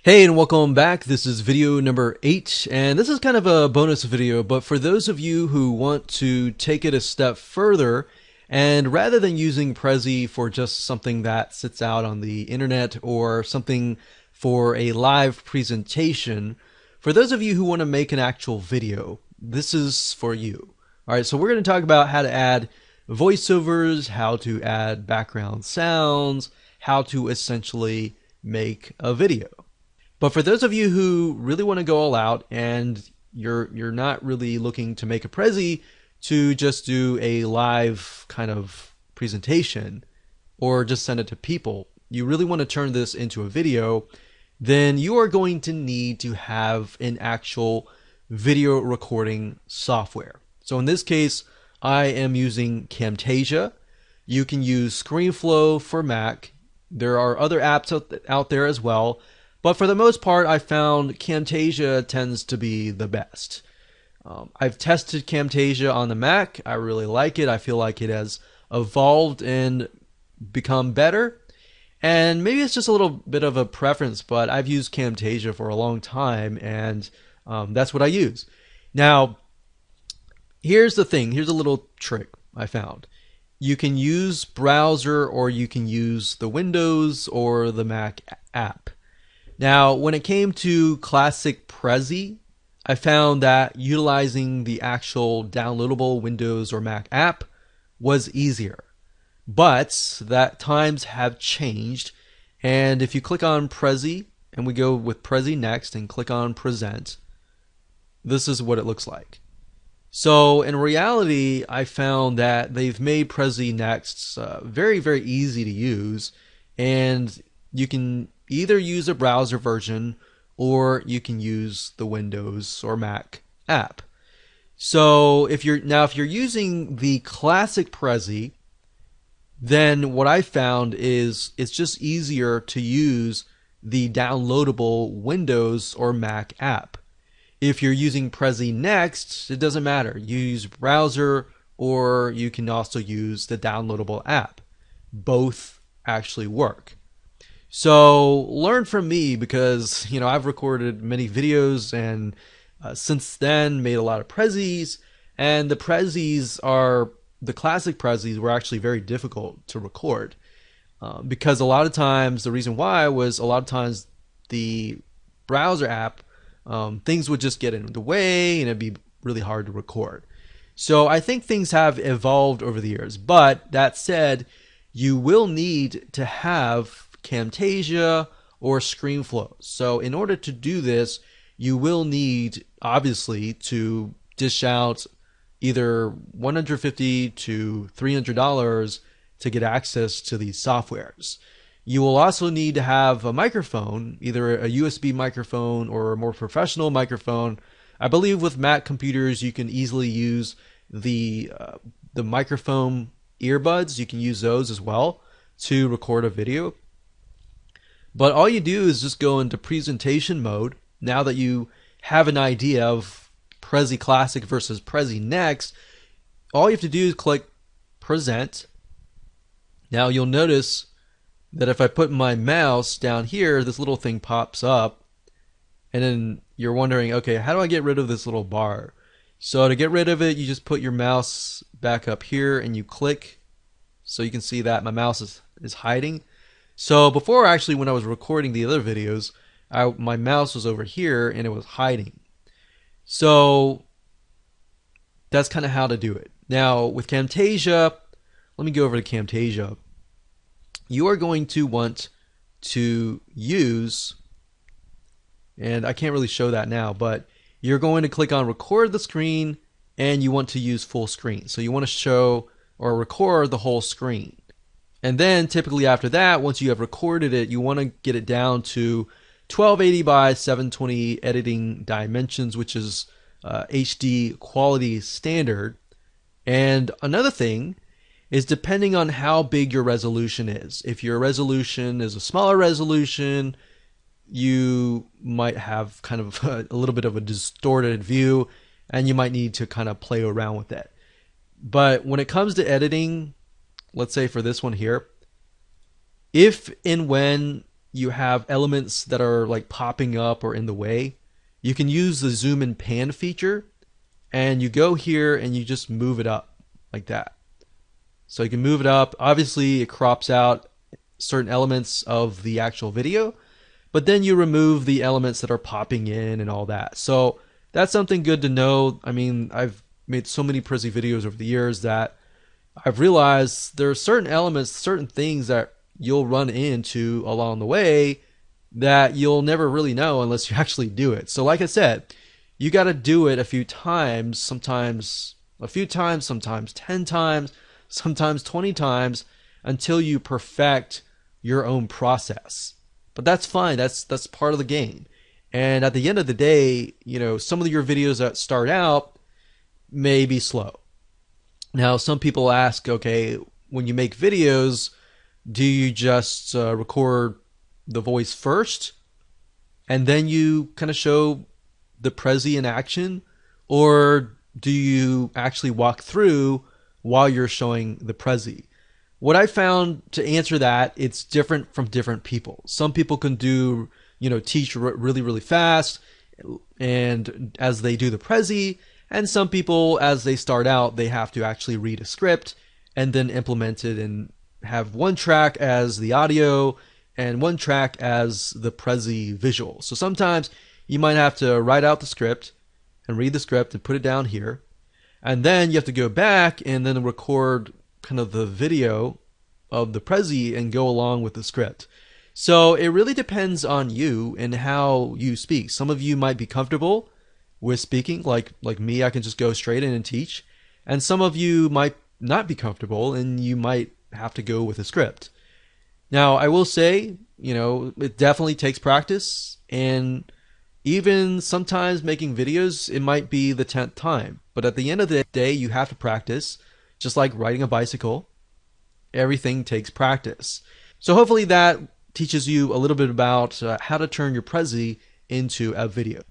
Hey, and welcome back. This is video number 8, and this is kind of a bonus video, but for those of you who want to take it a step further, and rather than using Prezi for just something that sits out on the internet or something for a live presentation, for those of you who want to make an actual video, this is for you. Alright, so we're going to talk about how to add voiceovers, how to add background sounds, how to essentially make a video. But for those of you who really want to go all out and you're not really looking to make a Prezi to just do a live kind of presentation or just send it to people, you really want to turn this into a video, then you are going to need to have an actual video recording software. So in this case, I am using Camtasia. You can use ScreenFlow for Mac. There are other apps out there as well. But for the most part, I found Camtasia tends to be the best. I've tested Camtasia on the Mac. I really like it. I feel like it has evolved and become better. And maybe it's just a little bit of a preference, but I've used Camtasia for a long time, and that's what I use. Now, here's the thing. Here's a little trick I found. You can use browser or you can use the Windows or the Mac app. Now, when it came to classic Prezi, I found that utilizing the actual downloadable Windows or Mac app was easier. But that times have changed, and if you click on Prezi, and we go with Prezi next and click on Present, this is what it looks like. So in reality, I found that they've made Prezi Next very, very easy to use, and you can either use a browser version or you can use the Windows or Mac app. So if you're using the classic Prezi, then what I found is it's just easier to use the downloadable Windows or Mac app. If you're using Prezi Next, it doesn't matter. You use browser or you can also use the downloadable app. Both actually work. So learn from me because, I've recorded many videos and since then made a lot of Prezis, and the classic Prezis were actually very difficult to record because a lot of times, the reason why was a lot of times the browser app, things would just get in the way and it'd be really hard to record. So I think things have evolved over the years, but that said, you will need to have Camtasia or ScreenFlow. So in order to do this, you will need obviously to dish out either $150 to $300 to get access to these softwares. You will also need to have a microphone, either a USB microphone or a more professional microphone. I believe with Mac computers you can easily use the microphone earbuds. You can use those as well to record a video. But all you do is just go into presentation mode. Now that you have an idea of Prezi Classic versus Prezi Next, all you have to do is click Present. Now you'll notice that if I put my mouse down here, this little thing pops up. And then you're wondering, okay, how do I get rid of this little bar? So to get rid of it, you just put your mouse back up here and you click. So you can see that my mouse is hiding. So before, actually, when I was recording the other videos, my mouse was over here and it was hiding. So that's kind of how to do it. Now with Camtasia, let me go over to Camtasia. You are going to want to use, and I can't really show that now, but you're going to click on record the screen and you want to use full screen. So you want to show or record the whole screen. And then typically after that, once you have recorded it, you want to get it down to 1280 by 720 editing dimensions, which is HD quality standard. And another thing is depending on how big your resolution is. If your resolution is a smaller resolution, you might have kind of a little bit of a distorted view and you might need to kind of play around with it. But when it comes to editing, let's say for this one here, if and when you have elements that are like popping up or in the way, you can use the zoom and pan feature, and you go here and you just move it up like that. So you can move it up. Obviously, it crops out certain elements of the actual video, but then you remove the elements that are popping in and all that. So that's something good to know. I mean, I've made so many Prezi videos over the years that I've realized there are certain elements, certain things that you'll run into along the way that you'll never really know unless you actually do it. So like I said, you got to do it a few times, sometimes a few times, sometimes 10 times, sometimes 20 times, until you perfect your own process. But that's fine. That's part of the game. And at the end of the day, you know, some of your videos that start out may be slow. Now, some people ask, okay, when you make videos, do you just record the voice first and then you kind of show the Prezi in action? Or do you actually walk through while you're showing the Prezi? What I found to answer that, it's different from different people. Some people can do, you know, teach really, really fast and as they do the Prezi, and some people, as they start out, they have to actually read a script and then implement it and have one track as the audio and one track as the Prezi visual. So sometimes you might have to write out the script and read the script and put it down here. And then you have to go back and then record kind of the video of the Prezi and go along with the script. So it really depends on you and how you speak. Some of you might be comfortable with speaking, like me, I can just go straight in and teach. And some of you might not be comfortable and you might have to go with a script. Now, I will say, you know, it definitely takes practice, and even sometimes making videos, it might be the 10th time. But at the end of the day, you have to practice, just like riding a bicycle. Everything takes practice. So hopefully that teaches you a little bit about how to turn your Prezi into a video.